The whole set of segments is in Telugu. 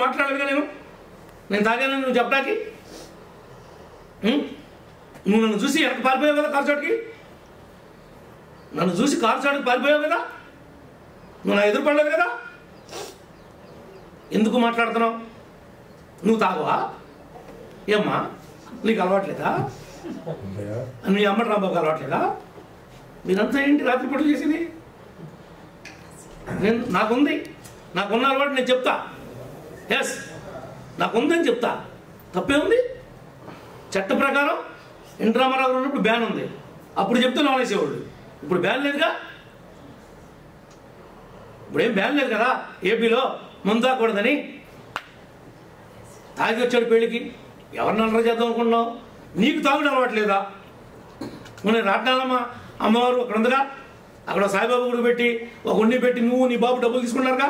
మాట్లాడలేదుగా నేను తాగానని నువ్వు చెప్పడానికి. నువ్వు నన్ను చూసి వెనక పారిపోయావు కదా కారు చోటుకి, నన్ను చూసి కారు చోటుకి పారిపోయావు కదా, నువ్వు నా ఎదురుపడలేదు కదా. ఎందుకు మాట్లాడుతున్నావు? నువ్వు తాగవా? ఏమ్మా నీకు అలవాట్లేదా? నీ అమ్మటి రాబాబుకి అలవాట్లేదా? మీరంతా ఏంటి రాత్రిపూటలు చేసేది? నాకున్న అలవాటు నేను చెప్తా. ఎస్ నాకుందని చెప్తా. తప్పే ఉంది? చట్ట ప్రకారం ఎన్టీ రామారావు ఉన్నప్పుడు బ్యాన్ ఉంది, అప్పుడు చెప్తే లోనేసేవాళ్ళు. ఇప్పుడు బ్యాన్ లేదుగా, ఇప్పుడేం బ్యాన్ లేదు కదా ఏపీలో ముందు తాగకూడదని. తాగి వచ్చాడు పెళ్ళికి, ఎవరిని అల్లరి చేద్దాం అనుకున్నావు? నీకు తాగుడు అలవాట్లేదా? నేను రాట్నాలమ్మ అమ్మవారు అక్కడ ఉందిగా, అక్కడ సాయిబాబా గుడి పెట్టి ఒక ఉండి పెట్టి నువ్వు నీ బాబు డబ్బులు తీసుకున్నారుగా,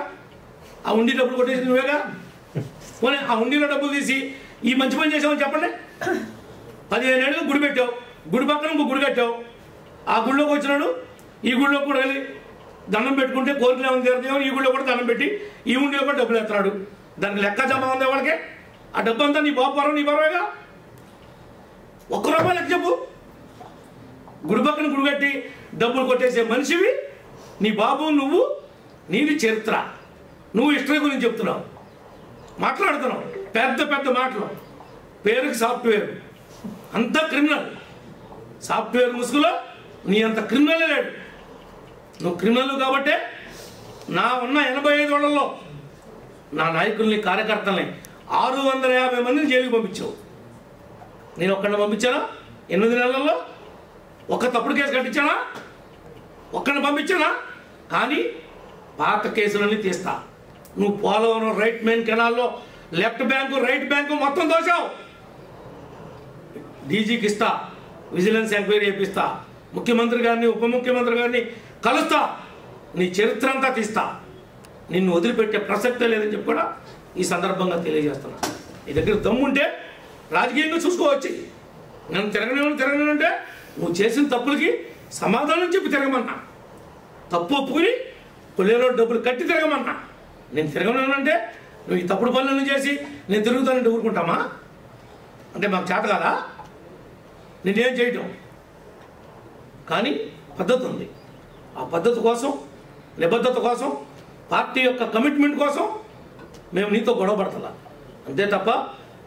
ఆ ఉండి డబ్బులు కొట్టేసి నువ్వేగా. పోనీ ఆ ఉండిలో డబ్బులు తీసి ఈ మంచి పని చేసామని చెప్పండి. 15 ఏళ్ళకి గుడి పెట్టావు, గుడి పక్కన ఇంకో గుడి కట్టావు, ఆ గుడిలోకి వచ్చినాడు ఈ గుడిలో కూడా వెళ్ళి దండం పెట్టుకుంటే కోరికలు ఏమైనా తీరుతాయో ఈ గుడిలో కూడా దండం పెట్టి ఈ ఉండిలో కూడా డబ్బులు ఎత్తున్నాడు. దానికి లెక్క జమ ఉంది వాళ్ళకి. ఆ డబ్బు అంతా నీ బాబు పర్వం, నీ పర్వేగా. ₹1 లెక్క చెప్పు. గుడి పక్కన గుడి కట్టి డబ్బులు కొట్టేసే మనిషివి నీ బాబు, నువ్వు, నీది చరిత్ర. నువ్వు హిస్టరీ గురించి చెప్తున్నావు, మాట్లాడుతున్నావు పెద్ద పెద్ద మాటలు. పేరుకి సాఫ్ట్వేర్, అంతా క్రిమినల్. సాఫ్ట్వేర్ ముసుగులో నీ అంత క్రిమినలే లేడు. నువ్వు క్రిమినల్ కాబట్టే నా ఉన్న 85 ఏళ్లలో నా నాయకుల్ని కార్యకర్తల్ని 650 మందిని జైలుకి పంపించావు. నేను ఒక్కడిని పంపించానా 8 నెలల్లో? ఒక్క తప్పుడు కేసు కట్టించానా? ఒక్కడిని పంపించానా? కానీ పాత కేసులన్నీ తీస్తా. నువ్వు పోలవరం రైట్ మెయిన్ కెనాల్లో లెఫ్ట్ బ్యాంకు రైట్ బ్యాంకు మొత్తం దోశావు. డీజీకి ఇస్తా, విజిలెన్స్ ఎంక్వైరీ చేపిస్తా, ముఖ్యమంత్రి గారిని ఉప ముఖ్యమంత్రి గారిని కలుస్తా, నీ చరిత్ర అంతా తీస్తా. నిన్ను వదిలిపెట్టే ప్రసక్తే లేదని చెప్పి కూడా ఈ సందర్భంగా తెలియజేస్తున్నా. నీ దగ్గర దమ్ముంటే రాజకీయంగా చూసుకోవచ్చు. నేను తిరగనంటే నువ్వు చేసిన తప్పులకి సమాధానం చెప్పి తిరగమన్నా, తప్పు ఒప్పుకుని కొల్లేలో డబ్బులు కట్టి తిరగమన్నా. నేను తిరగనంటే నువ్వు ఈ తప్పుడు పనులను చేసి నేను తిరుగుతానంటే ఊరుకుంటామా? అంటే మాకు చేత కాదా నేనేం చేయటం? కానీ పద్ధతి ఉంది. ఆ పద్ధతి కోసం, నిబద్ధత కోసం, పార్టీ యొక్క కమిట్మెంట్ కోసం మేము నీతో గొడవ పడతా. అంతే తప్ప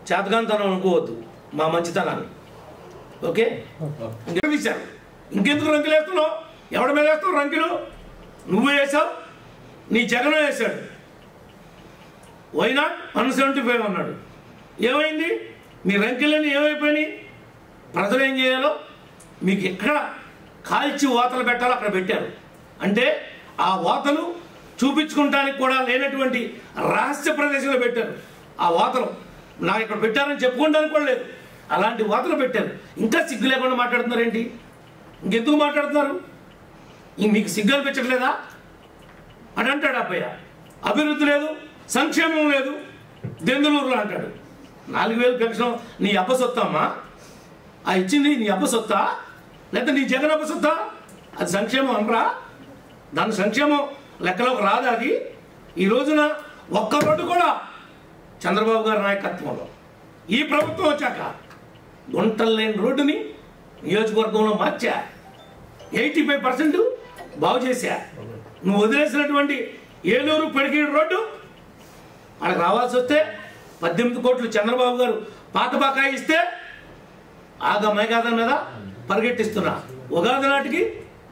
చేతగాంతనం అనుకోవద్దు మా మంచితనాన్ని. ఓకే, ఇంకెందుకు తీశారు? ఇంకెందుకు రంకులు వేస్తున్నావు? ఎవడి మీద వేస్తావు రంకులు? నువ్వు వేసావు, నీ జగన్ వేశాడు. వై నాట్ 175 అన్నాడు. ఏమైంది? మీ రంకులన్నీ ఏమైపోయినాయి? ప్రజలు ఏం చేయాలో మీకు ఎక్కడ కాల్చి వాతలు పెట్టాలో అక్కడ పెట్టారు. అంటే ఆ వాతలు చూపించుకుంటానికి కూడా లేనటువంటి రహస్య ప్రదేశంలో పెట్టారు. ఆ వాతలు నాకు ఇక్కడ పెట్టారని చెప్పుకోవడానికి కూడా లేదు. అలాంటి వాతలు పెట్టారు. ఇంకా సిగ్గు లేకుండా మాట్లాడుతున్నారు ఏంటి? ఇంకెందుకు మాట్లాడుతున్నారు? మీకు సిగ్గు అనిపించట్లేదా అని అంటాడు అబ్బయ్య. అభివృద్ధి లేదు, సంక్షేమం లేదు దెందులూరులో అంటాడు. 4000 పెన్షన్ నీ అబ్బ సొత్తమ్మా? ఆ ఇచ్చింది నీ అబ్బ సొత్తా లేకపోతే నీ జగన్ అబ్బ సొత్తా? అది సంక్షేమం అనరా? దాని సంక్షేమం లెక్కలోకి రాదు. అది ఈ రోజున ఒక్క రోడ్డు కూడా చంద్రబాబు గారి నాయకత్వంలో ఈ ప్రభుత్వం వచ్చాక గుంటలు లేని రోడ్డుని నియోజకవర్గంలో మార్చా. 85% బాగు చేశా. నువ్వు వదిలేసినటువంటి ఏలూరు పెడికీడు రోడ్డు మనకు రావాల్సి వస్తే 18 కోట్లు చంద్రబాబు గారు పాత బకాయి ఇస్తే ఆగా మైగాదా మీద పరిగెట్టిస్తున్నా. ఉగాది నాటికి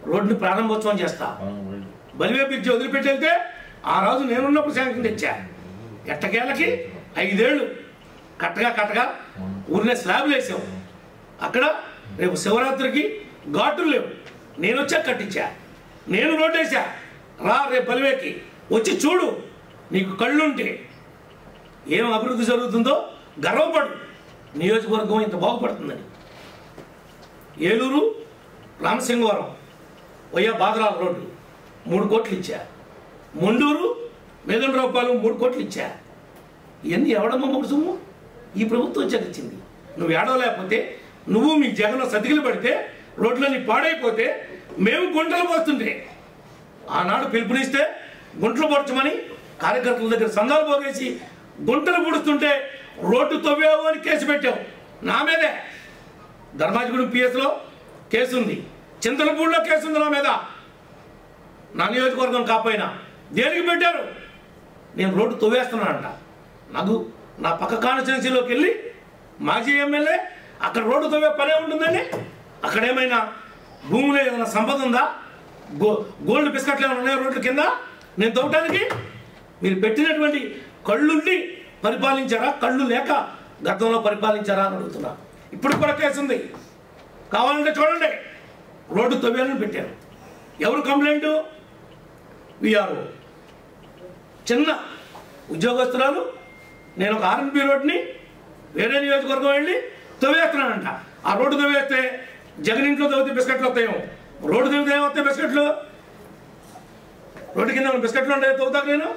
రోడ్డుని ప్రారంభోత్సవం చేస్తా. బలివే బ్రిడ్జి వదిలిపెట్టి వెళ్తే ఆ రోజు నేనున్నప్పుడు శాంక్షన్ తెచ్చా. ఎట్టకేళ్ళకి 5 ఏళ్ళు కట్టగా ఊరినే స్లాబ్లు వేసాం. అక్కడ రేపు శివరాత్రికి ఘాటులు లేవు. నేను వచ్చా కట్టించా. నేను రోడ్డు వేసా. రా రేపు బలివేకి వచ్చి చూడు, నీకు కళ్ళుంటే ఏం అభివృద్ధి జరుగుతుందో గర్వపడు. నియోజకవర్గం ఇంత బాగుపడుతుందని. ఏలూరు రామసింగవరం వయ్యా బాదరాల రోడ్డు 3 కోట్లు ఇచ్చా. మొండూరు మేదనరావుపాలెం 3 కోట్లు ఇచ్చా. ఇవన్నీ ఎవడమ్మా మొగడు సొమ్ము? ఈ ప్రభుత్వం చదివించింది. నువ్వు ఏడవలేకపోతే, నువ్వు మీ జగన్ సతికిలు పడితే, రోడ్లన్నీ పాడైపోతే మేము గుంటలు పోతుంటే ఆనాడు పిలుపునిస్తే గుంటలు పొడచమని కార్యకర్తల దగ్గర సంఘాలు పోగేసి గుంటలు పూడుస్తుంటే రోడ్డు తవ్వావు అని కేసు పెట్టావు నా మీదే. ధర్మాజిగూడెం పిఎస్లో కేసు ఉంది, చింతలపూడిలో కేసు ఉంది నా మీద. నా నియోజకవర్గం కాకపోయినా దేనికి పెట్టారు? నేను రోడ్డు తవ్వేస్తున్నానంట. నాకు నా పక్క కాన్స్టిట్యున్సీలోకి వెళ్ళి మాజీ ఎమ్మెల్యే అక్కడ రోడ్డు తవ్వే పనే ఉంటుందండి. అక్కడ ఏమైనా భూమిలో ఏదైనా సంపద ఉందా? గోల్డ్ బిస్కెట్లు ఏమైనా ఉన్నాయా రోడ్ల కింద నేను తవ్వటానికి? మీరు పెట్టినటువంటి కళ్ళుండి పరిపాలించారా, కళ్ళు లేక గతంలో పరిపాలించారా అని అడుగుతున్నా. ఇప్పుడు కూడా కేసు ఉంది, కావాలంటే చూడండి. రోడ్డు తవ్వాలని పెట్టారు. ఎవరు కంప్లైంట్? విఆర్ఓ, చిన్న ఉద్యోగస్తురాలు. నేను ఒక ఆర్ఎన్బి రోడ్ని వేరే నియోజకవర్గం వెళ్ళి తవ్వేస్తున్నానంట. ఆ రోడ్డు తవ్వేస్తే జగన్ ఇంట్లో తవ్వితే బిస్కెట్లు వస్తాయేమో, రోడ్డు తవ్వితే ఏమొస్తాయి బిస్కెట్లు? రోడ్డు కింద బిస్కెట్లు ఉంటాయి తవ్వుతాకు నేను.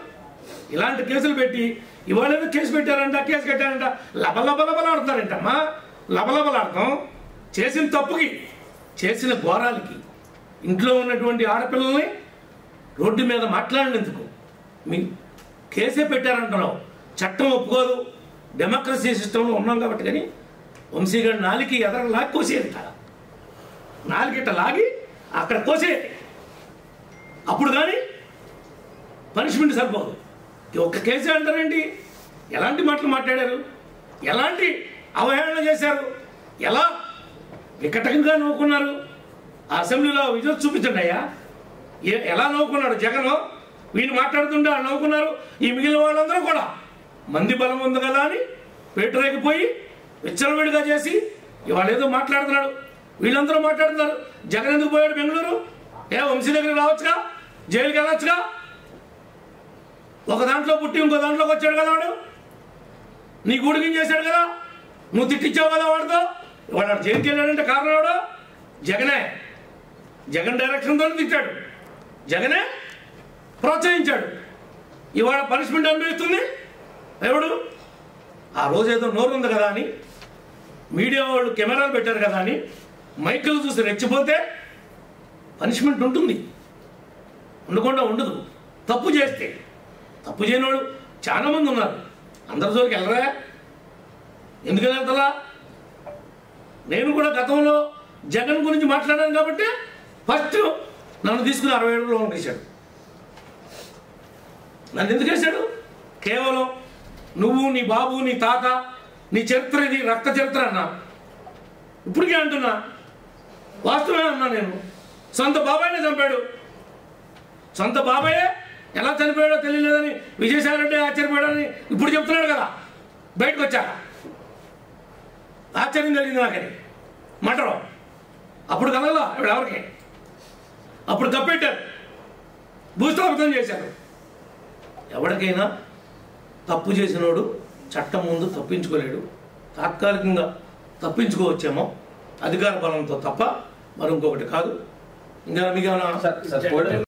ఇలాంటి కేసులు పెట్టి ఇవాళ ఏదో కేసు పెట్టారంట, కేసు కట్టారంట, లబలబలబలాడుతారంటమ్మా. లబలబలాడతాం చేసిన తప్పుకి, చేసిన ఘోరాలకి. ఇంట్లో ఉన్నటువంటి ఆడపిల్లల్ని రోడ్డు మీద మాట్లాడినందుకు మీ కేసే పెట్టారంటున్నావు. చట్టం ఒప్పుకోదు, డెమోక్రసీ సిస్టంలో ఉన్నాం కాబట్టి. కానీ వంశీగారి నాలికి ఎదర లాగి కోసేది కదా, నాలిగిట్ట లాగి అక్కడ కోసేది. అప్పుడు కానీ పనిష్మెంట్ సరిపోదు. ఒక్క కేసే అంటారేంటి? ఎలాంటి మాటలు మాట్లాడారు, ఎలాంటి అవహేళన చేశారు, ఎలా వికటంగా నవ్వుకున్నారు. ఆ అసెంబ్లీలో విజువల్ చూపించండి అయ్యా, ఎలా నవ్వుకున్నాడు జగన్. వీళ్ళు మాట్లాడుతుంటే వాళ్ళు నవ్వుకున్నారు. ఈ మిగిలిన వాళ్ళందరూ కూడా మంది బలం ఉంది కదా అని పేటరేగిపోయి విచ్చలవిడిగా చేసి ఇవాళ ఏదో మాట్లాడుతున్నాడు. వీళ్ళందరూ మాట్లాడుతున్నారు. జగన్ ఎందుకు పోయాడు బెంగళూరు? వంశీ దగ్గరికి రావచ్చుగా, జైలుకి వెళ్ళొచ్చుగా. ఒక దాంట్లో పుట్టి ఇంకో దాంట్లోకి వచ్చాడు కదా వాడు. నీ గూడికి చేశాడు కదా, నువ్వు తిట్టించావు కదా వాడితో. వాడు జైలుకి వెళ్ళాడంటే కారణం వాడు జగనే. జగన్ డైరెక్షన్తో తిట్టాడు, జగనే ప్రోత్సహించాడు. ఇవాళ పనిష్మెంట్ అనుభవిస్తుంది ఎవడు? ఆ రోజు ఏదో నోరు ఉంది కదా అని మీడియా వాళ్ళు కెమెరాలు పెట్టారు కదా అని మైకులు చూసి రెచ్చిపోతే పనిష్మెంట్ ఉంటుంది, ఉండకుండా ఉండదు. తప్పు చేస్తే, తప్పు చేయని వాడు చాలా మంది ఉన్నారు. అందరి జోలికి వెళ్ళరా? ఎందుకని వెళ్తారా? నేను కూడా గతంలో జగన్ గురించి మాట్లాడాను కాబట్టి ఫస్ట్ నన్ను తీసుకుని 67 లోన్ వేశాడు. నన్ను ఎందుకు వేశాడు? కేవలం నువ్వు, నీ బాబు, నీ తాత, నీ చరిత్ర ఇది, రక్త చరిత్ర అన్నా. ఇప్పటికే అంటున్నా, వాస్తవమే అన్నా. నేను సొంత బాబాయినే చంపాడు. సొంత బాబాయే ఎలా చనిపోయాడో తెలియలేదని విజయసాయిరెడ్డి ఆశ్చర్యపోయాడని ఇప్పుడు చెప్తున్నాడు కదా బయటకు వచ్చాక. ఆశ్చర్యం కలిగింది నాకని. మటరు అప్పుడు కలగలా ఇప్పుడు ఎవరికి. అప్పుడు కప్పెట్టారు, భూస్థాపితం చేశారు. ఎవరికైనా తప్పు చేసినోడు చట్టం ముందు తప్పించుకోలేడు. తాత్కాలికంగా తప్పించుకోవచ్చేమో అధికార బలంతో తప్ప మరి ఇంకొకటి కాదు. ఇంకా మీకు